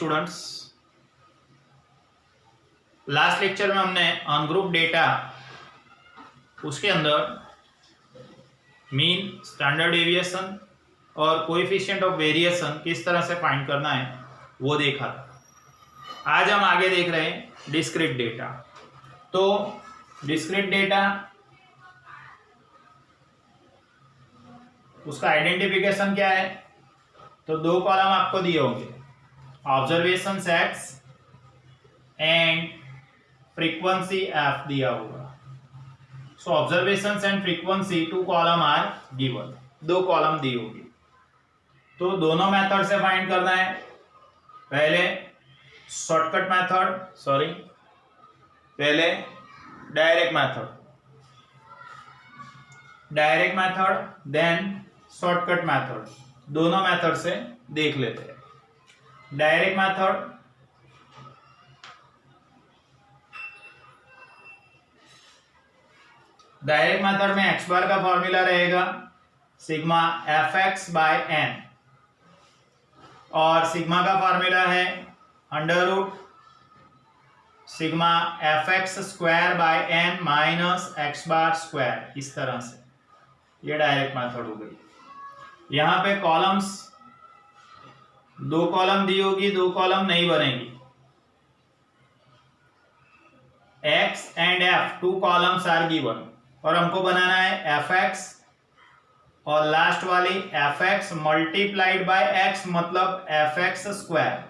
Students, last lecture में हमने ungroup data उसके अंदर मीन, स्टैंडर्ड डेविएशन और कोएफिशिएंट ऑफ वेरिएशन किस तरह से फाइंड करना है वो देखा था। आज हम आगे देख रहे हैं डिस्क्रीट डेटा। तो डिस्क्रीट डेटा उसका आइडेंटिफिकेशन क्या है? तो दो कॉलम आपको दिए होंगे, observation X and frequency F दिया होगा। So observation and frequency two column are given, दो कॉलम दी होगी। तो दोनों मेथड से फाइंड करना है। पहले शॉर्टकट मेथड, पहले direct method, then shortcut method. दोनों मेथड से देख लेते हैं। डायरेक्ट मेथड में एक्स बार का फॉर्मूला रहेगा sigma f x by N, और सिग्मा का फॉर्मूला है under root sigma f x square by N minus x bar square. इस तरह से ये डायरेक्ट मेथड हो गई। यहाँ पे कॉलम्स, दो कॉलम दी होगी, दो कॉलम नहीं बनेगी। X and F, two columns are given, और हमको बनाना है एफ एक्स और लास्ट वाली F X multiplied by X, मतलब F x square.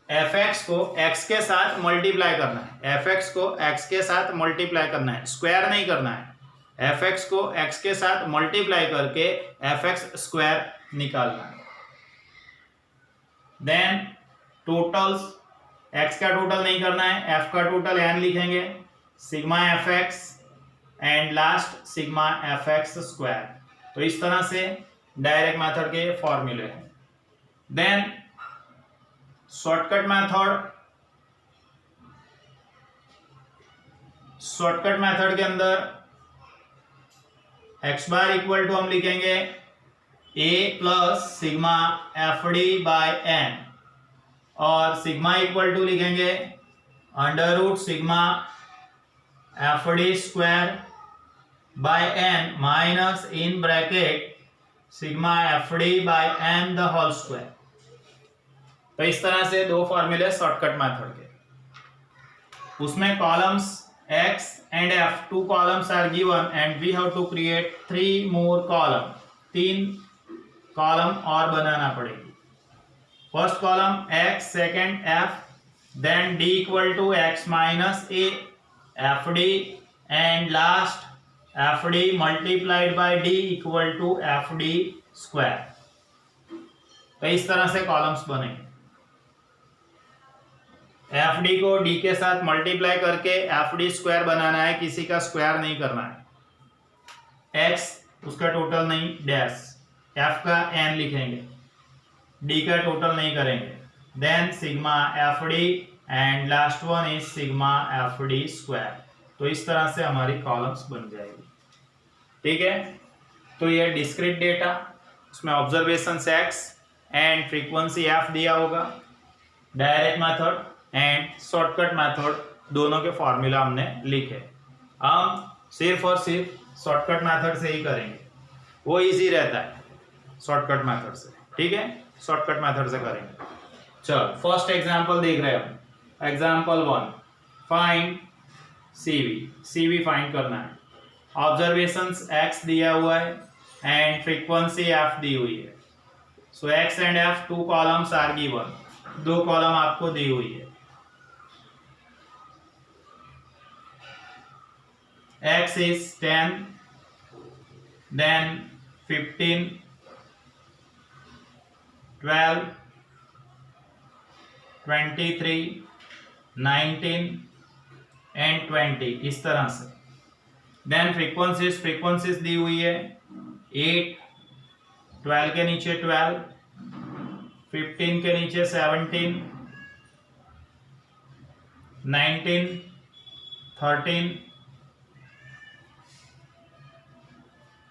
F X को एक्स के साथ मल्टीप्लाई करना है, एफ एक्स को एक्स के साथ मल्टीप्लाई करना है, स्क्वायर नहीं करना है। एफ एक्स को एक्स के साथ मल्टीप्लाई करके एफ एक्स स्क्वायर निकालना है। देन टोटल्स, एक्स का टोटल नहीं करना है, एफ का टोटल एन लिखेंगे, sigma f x and last sigma f x square. तो इस तरह से डायरेक्ट मेथड के फॉर्मूले हैं। देन शॉर्टकट मेथड के अंदर एक्स बार इक्वल टू हम लिखेंगे A plus sigma F D by N, और सिग्मा इक्वल टू लिखेंगे under root sigma F D square by N minus in bracket sigma F D by N the whole square. तो इस तरह से दो फॉर्मूले शॉर्टकट मेथड के। उसमें columns x and f, two columns are given and we have to create three more column, तीन column और बनाना पड़ेगी। First column x, second f, then d equal to x minus a f D, and last f D multiplied by d equal to F D square. तो इस तरह से columns बनेंगे। F D को डी के साथ मल्टीप्लाई करके F D square बनाना है, किसी का स्क्वायर नहीं करना है। एक्स उसका टोटल नहीं, डैश, एफ का एन लिखेंगे, डी का टोटल नहीं करेंगे। Then sigma F D and last one is sigma F D square. तो इस तरह से हमारी कॉलम्स बन जाएगी। ठीक है, तो ये डिस्क्रीट डेटा, उसमें observation X and frequency F दिया होगा। Direct method and shortcut method, दोनों के फॉर्मूला हमने लिखे। हम सिर्फ और सिर्फ शॉर्टकट मेथड से ही करेंगे, वो इजी रहता है शॉर्टकट मेथड से। ठीक है, शॉर्टकट मेथड से करेंगे। चलो फर्स्ट एग्जांपल देख रहे हैं हम। एग्जांपल 1, फाइंड सीवी फाइंड करना है। ऑब्जर्वेशंस एक्स दिया हुआ है एंड फ्रीक्वेंसी एफ दी हुई है। So X and F, two columns are given, दो कॉलम आपको दी हुई है। x is 10, then 15, 12, 23, 19 and 20, इस तरह से। देन फ्रीक्वेंसीज दी हुई है 8, 12 के नीचे 12, 15 के नीचे 17, 19, 13,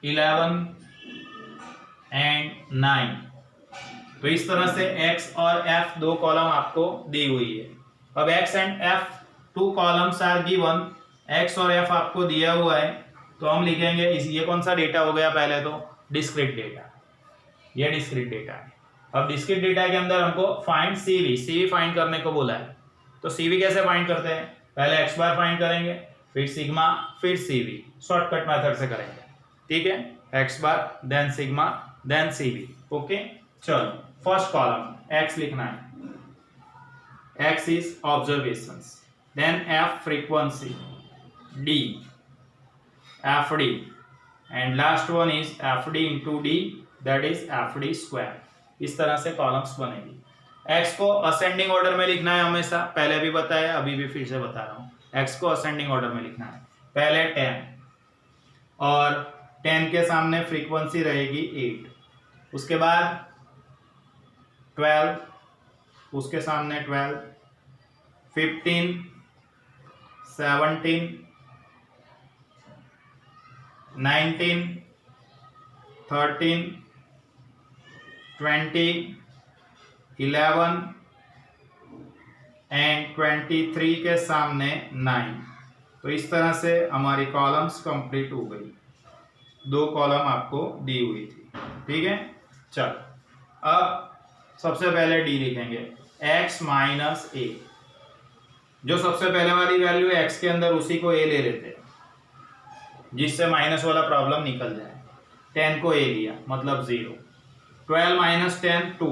11 and 9। तो इस तरह से x और f दो कॉलम आपको दी हुई है। अब x and f two columns are given, x और f आपको दिया हुआ है, तो हम लिखेंगे ये कौन सा डेटा हो गया, पहले तो डिस्क्रीट डेटा, ये डिस्क्रीट डेटा है। अब डिस्क्रीट डेटा के अंदर हमको फाइंड सीवी फाइंड करने को बोला है, तो सीवी कैसे फाइंड करते हैं, पहले एक्स बार फाइंड करेंगे, फिर सिग्मा, फिर सीवी, शॉर्टकट मेथड से करेंगे, ठीक है। X bar then sigma then CV, okay. चलो फर्स्ट कॉलम एक्स लिखना है, X is observations, then F frequency, D F D, and last one is F D into D, that is F D square. इस तरह से columns बनेगी। X को ascending order में लिखना है हमेशा, पहले भी बताया अभी भी फिर से बता रहा हूँ, एक्स को असेंडिंग ऑर्डर में लिखना है। पहले 10 और 10 के सामने फ्रीक्वेंसी रहेगी 8, उसके बाद 12, उसके सामने 12, 15, 17, 19, 13, 20, 11 एंड 23 के सामने 9। तो इस तरह से हमारी कॉलम्स कंप्लीट हो गई, दो कॉलम आपको दी हुई थी, ठीक है। चलो अब सबसे पहले डी लिखेंगे, x माइनस ए, जो सबसे पहले वाली वैल्यू है x के अंदर उसी को a ले लेते हैं, जिससे माइनस वाला प्रॉब्लम निकल जाए। 10 को a लिया मतलब 0, 12 minus 10 2,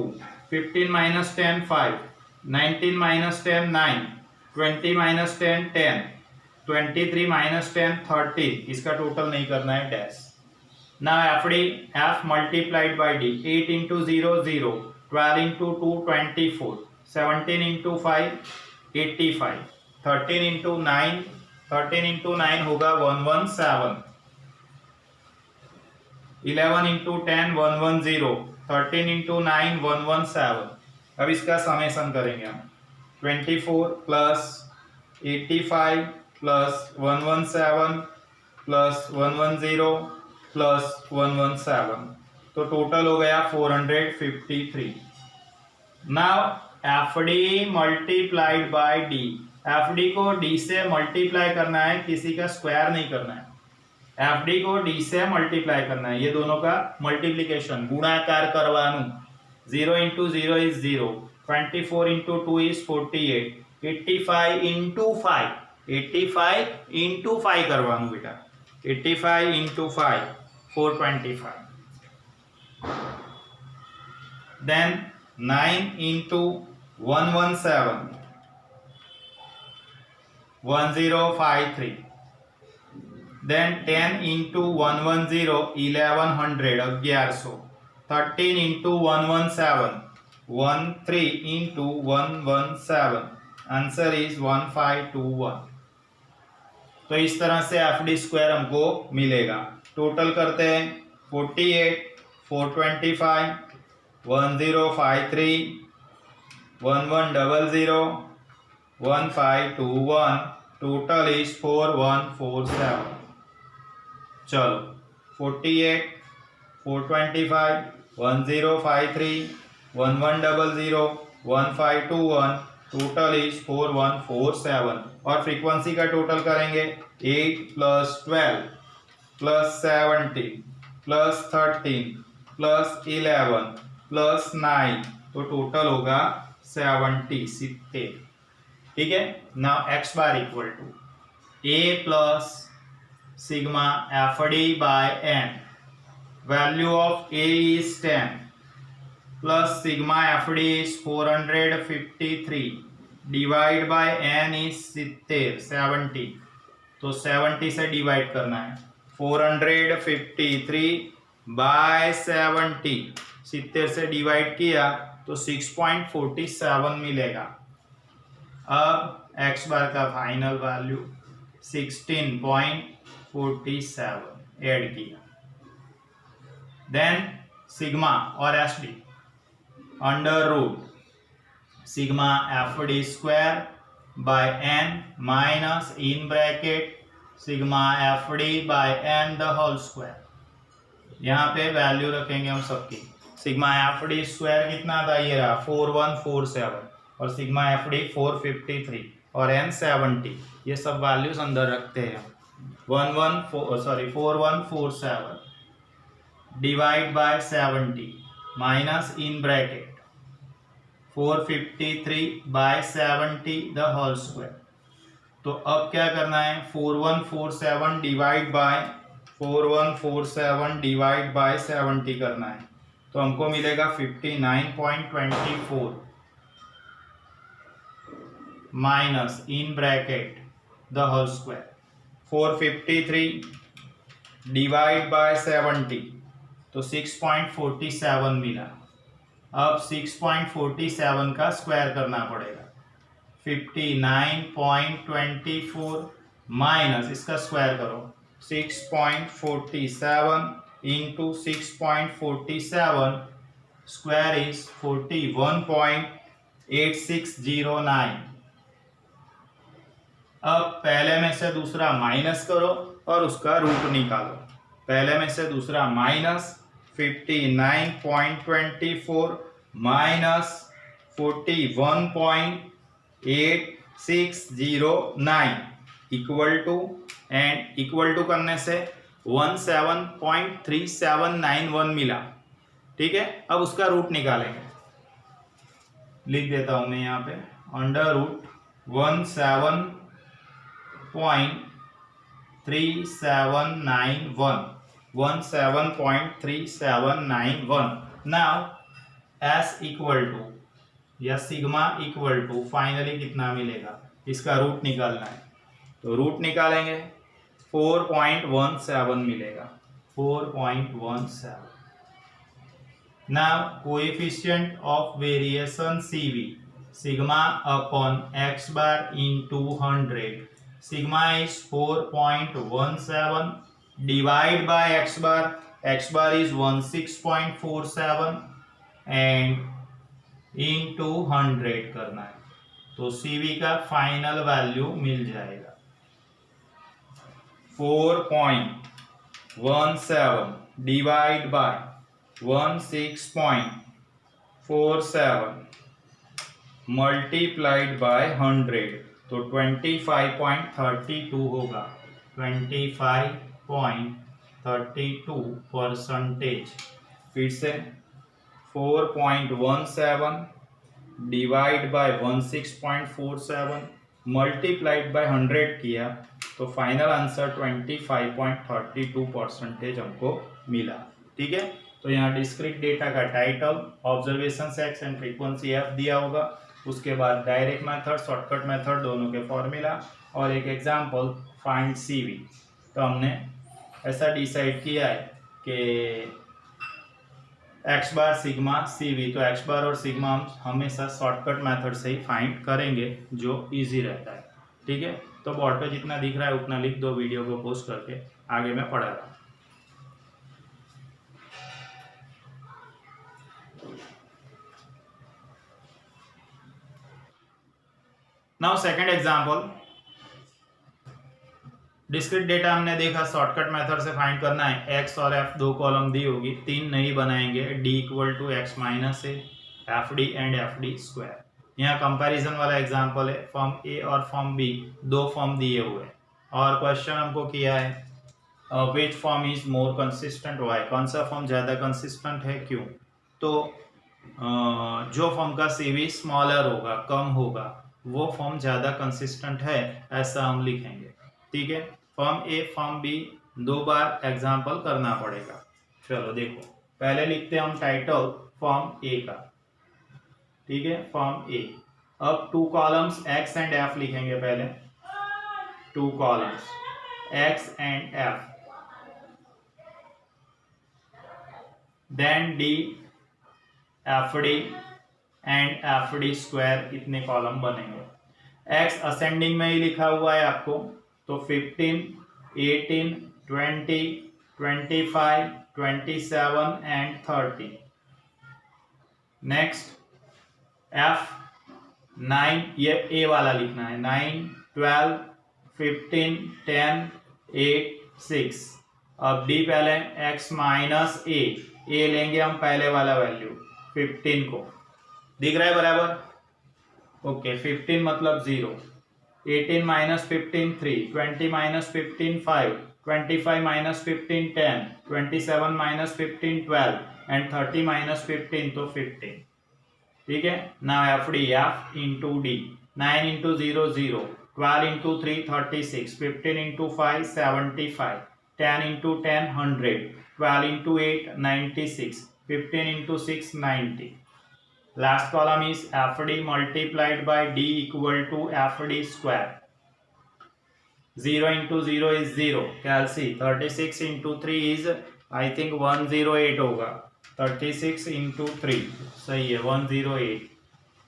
15 minus 10 5, 19 minus 10 9, 20 minus 10 10, 23 minus 10 13, इसका टोटल नहीं करना है, dash. Now FD, F multiplied by D, 8 into 0 0, 12 into 2 24, 17 into 5 85, 13 into 9 होगा 117, 11 into 10 110, 13 into 9 117। अब इसका समेशन करेंगे हम, 24 प्लस 85 प्लस 117 प्लस 110 प्लस 117, तो टोटल हो गया 453। Now F D multiplied by D, F D को डी से मल्टीप्लाई करना है, किसी का स्क्वायर नहीं करना है, एफ डी को डी से मल्टीप्लाई करना है, ये दोनों का मल्टीप्लीकेशन गुणाकार करवानु। 0 into 0 is 0, 24 into 2 is 48, 85 into 5, 85 into 5 करवानु बेटा, 85 into 5 425, then 9 into 117 1053, then 10 into 110 1100 1100, 13 into 117 13 into 117, answer is 1521। तो इस तरह से एफ डी स्क्वायर हमको मिलेगा। टोटल करते हैं 48 425 1053 1100 1521, टोटल इज 4147। चलो 48 425 1053 1100 1521, टोटल इज 4147। और फ्रीक्वेंसी का टोटल करेंगे 8 plus 12 plus 17 plus 13 plus 11 plus 9, तो टोटल होगा 70। ठीक है। Now x bar equal to A plus sigma F D by n, value of a is 10 plus sigma F d is 453 divide by n is 70, तो 70 से divide करना है। 453 by 70 से divide किया तो 6.47 मिलेगा। अब एक्स बार का फाइनल वैल्यू 16.47 ऐड किया। देन सिग्मा और S D under root sigma F D square by N minus in bracket sigma F D by N the whole square. यहाँ पे वैल्यू रखेंगे हम सबकी सिग्मा एफ डी स्क्वायर कितना था, ये रहा 4147, और सिग्मा एफ डी 453 और एन 70, ये सब वैल्यूज अंदर रखते हैं। 4147 divide by 70 minus in bracket 453 by 70 the whole square. तो अब क्या करना है, 4147 डिवाइड बाय 70 करना है, तो हमको मिलेगा 59.24 minus in bracket the whole square 453 divide by 70, तो 6.47 मिला। अब 6.47 का स्क्वायर करना पड़ेगा, 59.24 माइनस इसका स्क्वायर करो 6.47 इंटू 6.47 स्क्वायर इज 41.8609। अब पहले में से दूसरा माइनस करो और उसका रूट निकालो। पहले में से दूसरा minus 59.24 minus 41.8609 equal to, and equal to करने से 17.3791 मिला। ठीक है, अब उसका रूट निकालेंगे, लिख देता हूं मैं यहाँ पे, under root 17.3791 now S equal to या सिग्मा इक्वल टू फाइनली कितना मिलेगा, इसका रूट निकालना है, तो रूट निकालेंगे 4.17 मिलेगा, 4.17। Now coefficient of variation CV sigma upon x bar into 100, sigma is 4.17 divide by x bar is 16.47 and into 100 करना है, तो CV का फाइनल वैल्यू मिल जाएगा 4.17 डिवाइड बाय 16.47 मल्टीप्लाइड बाय 100, तो 25.32 होगा, 25.32%। फिर से 4.17 डिवाइड बाय 16.47 मल्टीप्लाइड बाय 100 किया, तो फाइनल आंसर 25.32% हमको मिला। ठीक है, तो यहाँ डिस्क्रीट डेटा का title, observation sex and frequency F दिया होगा, उसके बाद डायरेक्ट मेथड, शॉर्टकट मेथड दोनों के फॉर्मूला और एक एग्जांपल फाइंड CV। तो हमने ऐसा डिसाइड किया है कि x बार सिग्मा CV, तो x बार और सिग्मा हम हमेशा शॉर्टकट मेथड से ही फाइंड करेंगे जो इजी रहता है। ठीक है, तो बोर्ड पे जितना दिख रहा है उतना लिख दो, वीडियो को पोस्ट करके आगे मैं पढ़ा रहा हूँ। Now second example, discrete data हमने देखा, शॉर्टकट मेथड से फाइंड करना है। x और f दो कॉलम दी होगी, तीन नहीं बनाएंगे, d equal to x minus A, F D and F D square. यहाँ कंपैरिजन वाला एग्जांपल है, फॉर्म ए और फॉर्म बी दो फॉर्म दिए हुए और क्वेश्चन हमको किया है which form is more consistent, why, कौन सा फॉर्म ज़्यादा कंसिस्टेंट है, क्यों। तो जो फॉर्म का CV स्मॉलर होगा, कम होगा, वो फॉर्म ज़्यादा कंसिस्टेंट है, ऐसा हम लिखेंगे। ठीक है, फॉर्म ए फॉर्म बी दो बार एग्जाम्पल करना पड़ेगा। चलो देखो, पहले लिखते हैं हम टाइटल फॉर्म ए का। ठीक है, फॉर्म ए। अब two columns x and f लिखेंगे पहले, two columns x and f, then d F D and F D square, इतने कॉलम बनेंगे। x असेंडिंग में ही लिखा हुआ है आपको, तो 15, 18, 20, 25, 27 एंड 30। नेक्स्ट f 9, ये a वाला लिखना है, 9, 12, 15, 10, 8, 6। अब d पहले x माइनस a, ए लेंगे हम पहले वाला वैल्यू 15 को, दिख रहा है बराबर। ओके 15 मतलब 0, 18 minus 15 3, 20 minus 15 5, 25 minus 15 10, 27 minus 15 12 and 30 minus 15 तो 15। ठीक है, now F D F into D, 9 into 0 0, 12 into 3 36, 15 into 5 75, 10 into 10 100, 12 into 8 96, 15 into 6 90. Last column is FD multiplied by D equal to FD square. 0 into 0 is 0. Calci 36 into 3 is I think 108 होगा। 36 into 3 सही है 108।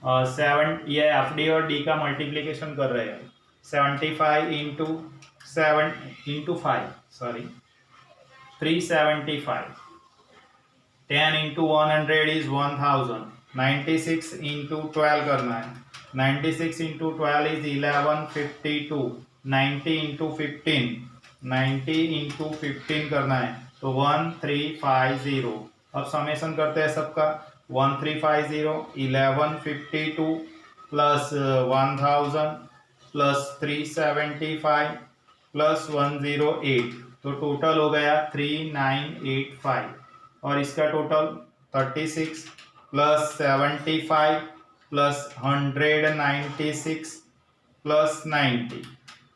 और 7 ये FD और D का multiplication कर रहे हैं। 75 into 7 into 5 sorry 375। 10 into 100 is 1000, 96 into 12 करना है, 96 into 12 is 1152, 90 into 15, 90 into 15 करना है तो 1350। अब समेशन करते हैं सबका, 1350 1152 प्लस 1000 प्लस 375 प्लस 108 तो टोटल हो गया 3985। और इसका टोटल 36 प्लस 75 प्लस 196 प्लस 90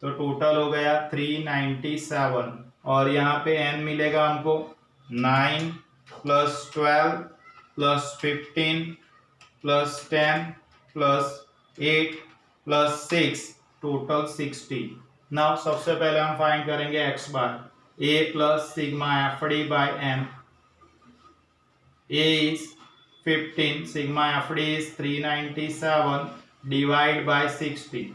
तो टोटल हो गया 397। और यहाँ पे n मिलेगा हमको 9 plus 12 plus 15 plus 10 plus 8 plus 6 total 60। Now सबसे पहले हम फाइंड करेंगे x bar, a plus sigma F D by M. A is 15, sigma FD is 397 divide by 60।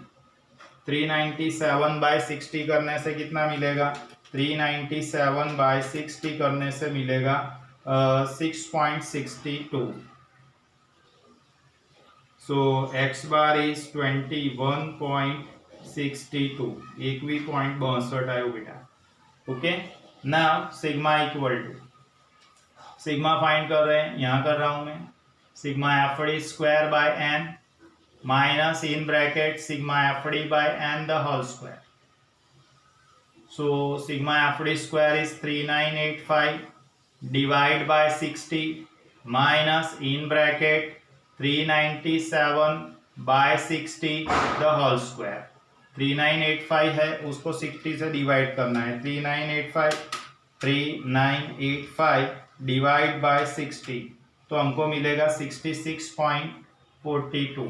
397 by 60 करने से कितना मिलेगा? 397 by 60 करने से मिलेगा 6.62। So x bar is 21.62, एक भी 0.62 आयो बेटा। Okay, now sigma equal to, sigma find कर रहे हैं, यहाँ कर रहा हूं मैं, sigma F D square by N minus in bracket sigma F D by N the whole square. So sigma F D square is 3985 divide by 60 minus in bracket 397 by 60 the whole square. 3985 है उसको 60 से divide करना है, 3985 divide by 60 तो हमको मिलेगा 66.42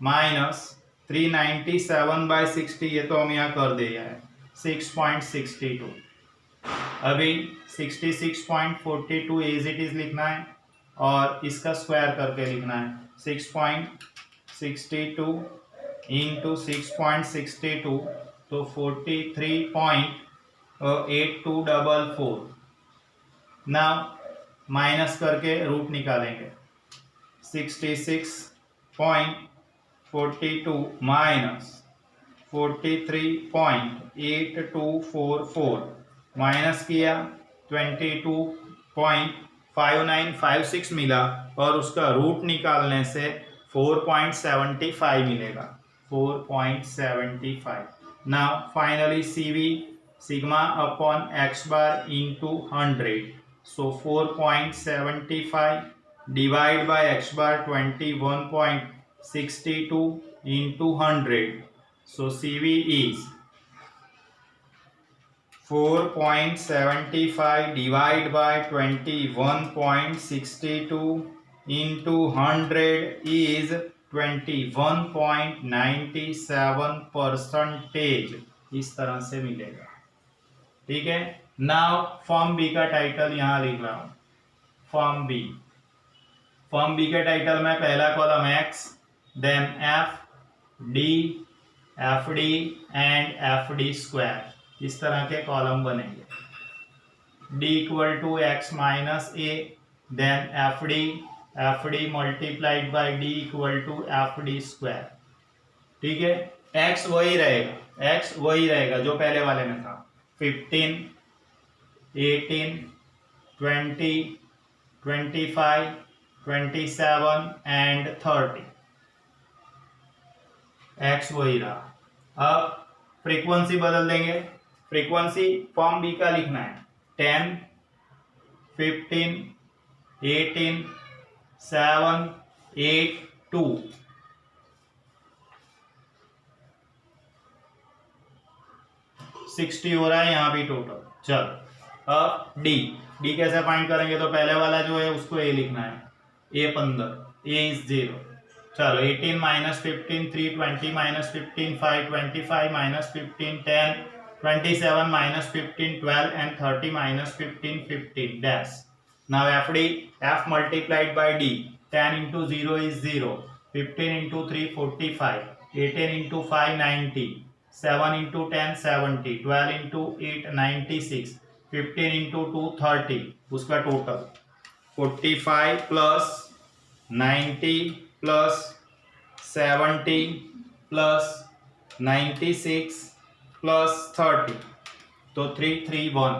minus 397 by 60, ये तो हम यहाँ कर दिया है 6.62। अभी 66.42 एज इट इज लिखना है और इसका स्क्वायर करके लिखना है। 6.62 इंटू 6.62 तो 43.8244। नाउ माइनस करके रूट निकालेंगे, 66.42 माइनस 43.8244 माइनस किया 22.5956 मिला और उसका रूट निकालने से 4.75 मिलेगा, 4.75। Now finally CV sigma upon X bar into 100, so 4.75 divide by x bar 21.62 into 100, so CV is 4.75 divide by 21.62 into 100 is 21.97%। इस तरह से मिलेगा। ठीक है, नाउ फॉर्म बी का टाइटल यहां लिख रहा हूं, फॉर्म बी। फॉर्म बी के टाइटल में पहला column X, then F D, F D and F D square, इस तरह के कॉलम बनेंगे। D equal to X minus A, then F D multiplied by D equal to F D square. ठीक है, x वही रहेगा, एक्स वही रहेगा जो पहले वाले में था, 15, 18, 20, 25, 27 एंड 30। एक्स वही रहा। अब फ्रीक्वेंसी बदल देंगे। फ्रीक्वेंसी फॉर्म बी का लिखना है 10, 15, 18, 7, 8, 2। 60 हो रहा है यहाँ भी टोटल। चल अब डी कैसे फाइंड करेंगे? तो पहले वाला जो है उसको ए लिखना है, ए 15, ए इज 0। चलो 18 minus 15 3, 20 minus 15 5, 25 minus 15 10, 27 minus 15 12 and 30 minus 15 15 dash. Now f multiplied by d, 10 into 0 is 0, 15 into 3 45, 18 into 5 90, 7 into 10 70, 12 into 8 96, 15 into 2 30। उसका total 45 plus 90 plus 70 plus 96 plus 30, तो 331।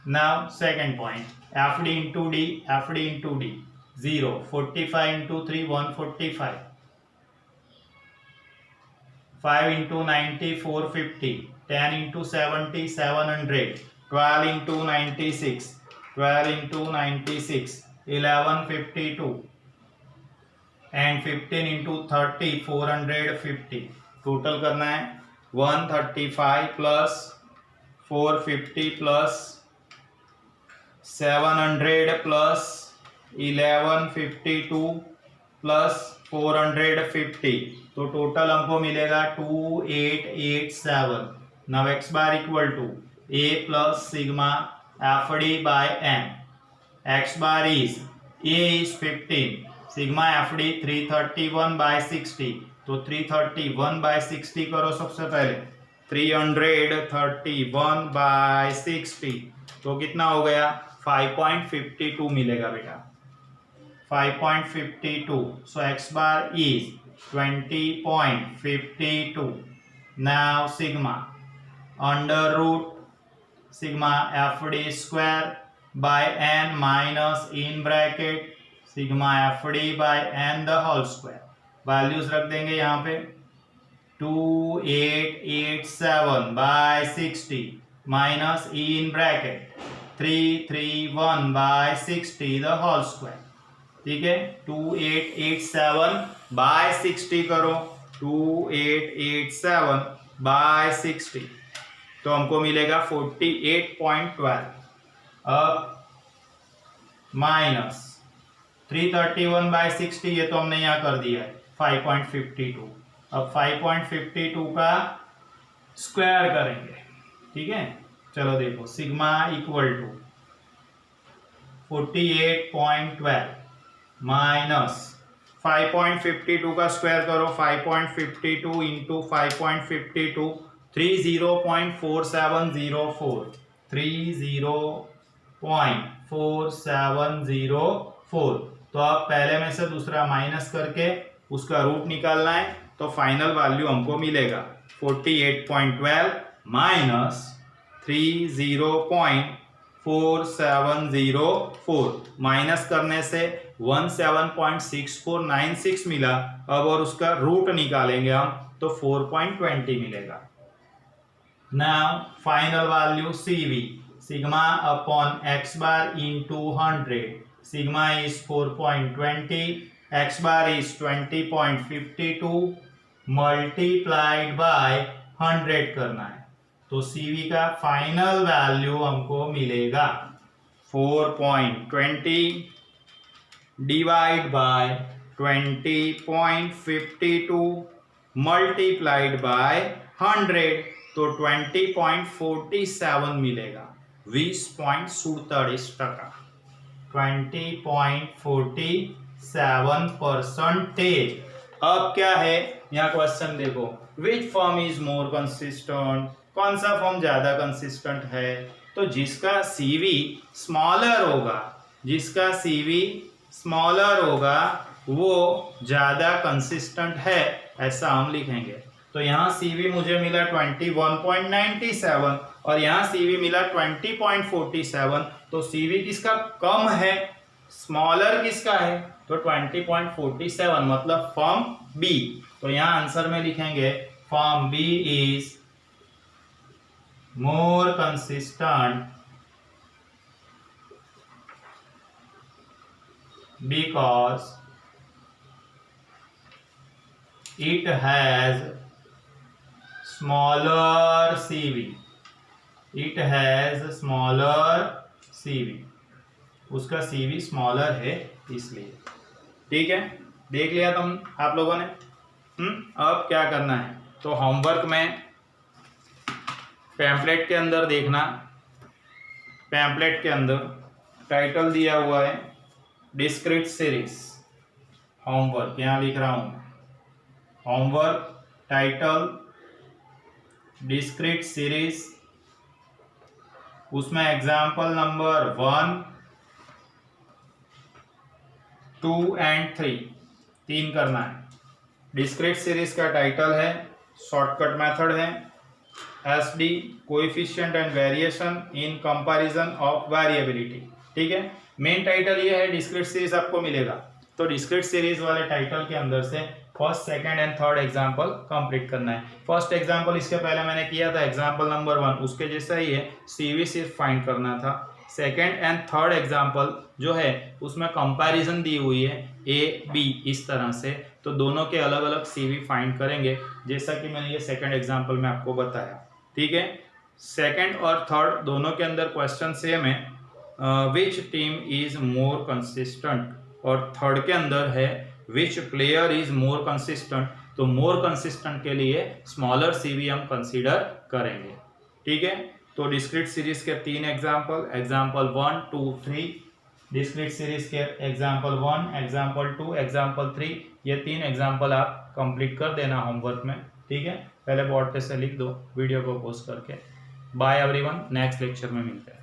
Now second point FD into D, FD into D 0, 45 into 3 145, 5 into 90 450, 10 into 70 700, 12 into 96, 12 into 96 1152 and 15 into 30 450। Total करना है 135 plus 450 plus 700 plus 1152 plus 450, तो total हमको मिलेगा 2887। Now x bar equal to A plus sigma FD by M. X bar is A is 15, sigma FD 331 by 60, तो 331 by 60 करो सबसे पहले, 331 by 60, तो कितना हो गया 5.52 मिलेगा बेटा, 5.52। So X bar is 20.52। Now sigma under root sigma FD square by n minus in bracket sigma FD by n the whole square. Values रख देंगे यहाँ पे 2887 by 60 minus in bracket 331 by 60 the whole square. ठीक है, 2887 by 60 करो, 2887 by 60, तो हमको मिलेगा 48.12। अब माइनस 331 बाय 60, ये तो हमने यहाँ कर दिया है 5.52। अब 5.52 का स्क्वायर करेंगे। ठीक है, चलो देखो सिग्मा इक्वल टू 48.12 माइनस 5.52 का स्क्वायर करो, 5.52 इंटू 5.52 30.4704, 30.4704। तो आप पहले में से दूसरा माइनस करके उसका रूट निकालना है, तो फाइनल वैल्यू हमको मिलेगा 48.12 माइनस 30.4704। माइनस करने से 17.6496 मिला। अब और उसका रूट निकालेंगे हम, तो 4.20 मिलेगा। Now final value CV sigma upon X bar into 100, sigma is 4.20, x bar is 20.52 multiplied by 100 करना है, तो CV का फाइनल वैल्यू हमको मिलेगा 4.20 डिवाइड बाय 20.52 मल्टीप्लाइड बाय 100, तो 20.47 मिलेगा, 20.47%, 20.47%। अब क्या है यहाँ क्वेश्चन देखो, विच फॉर्म इज मोर कंसिस्टेंट, कौन सा फॉर्म ज्यादा कंसिस्टेंट है? तो जिसका CV स्मॉलर होगा, जिसका CV स्मॉलर होगा वो ज्यादा कंसिस्टेंट है, ऐसा हम लिखेंगे। तो यहाँ CV मुझे मिला 21.97 और यहाँ CV मिला 20.47, तो CV किसका कम है, स्मॉलर किसका है, तो 20.47 मतलब फॉर्म बी। तो यहाँ आंसर में लिखेंगे form B is more consistent because it has smaller CV, it has smaller CV, उसका CV स्मॉलर है इसलिए। ठीक है, देख लिया तुम आप लोगों ने। अब क्या करना है, तो होमवर्क में पैम्पलेट के अंदर देखना, पैम्पलेट के अंदर टाइटल दिया हुआ है डिस्क्रीट सीरीज। होमवर्क यहाँ लिख रहा हूँ, होमवर्क टाइटल डिस्क्रीट सीरीज, उसमें एग्जाम्पल नंबर 1, 2 एंड 3 करना है। डिस्क्रीट सीरीज का टाइटल है, शॉर्टकट मेथड है SD, coefficient and variation in comparison of variability. ठीक है, मेन टाइटल ये है, डिस्क्रीट सीरीज आपको मिलेगा, तो डिस्क्रीट सीरीज वाले टाइटल के अंदर से first, second and third example complete करना है। फर्स्ट एग्जांपल इसके पहले मैंने किया था, एग्जांपल नंबर 1, उसके जैसा ही है, CV सिर्फ फाइंड करना था। सेकंड एंड थर्ड एग्जांपल जो है उसमें कंपैरिजन दी हुई है A B इस तरह से, तो दोनों के अलग अलग CV फाइंड करेंगे, जैसा कि मैंने ये सेकंड एग्जांपल में आपको बताया। ठीक है, सेकंड और थर्ड दोनों के अंदर क्वेश्चन सेम है, which team is more consistent, और थर्ड के अंदर है विच प्लेयर इज मोर कंसिस्टेंट, तो मोर कंसिस्टेंट के लिए स्मॉलर CV हम कंसीडर करेंगे। ठीक है, तो डिस्क्रीट सीरीज के 3 एग्जाम्पल, एग्जाम्पल 1, 2, 3, डिस्क्रीट सीरीज के एग्जाम्पल 1, एग्जाम्पल 2, एग्जाम्पल 3, ये 3 एग्जाम्पल आप कंप्लीट कर देना होमवर्क में। ठीक है, पहले बोर्ड पे से लिख दो वीडियो को पोस्ट करके। बाय एवरीवन, नेक्स्ट लेक्चर में मिलते हैं।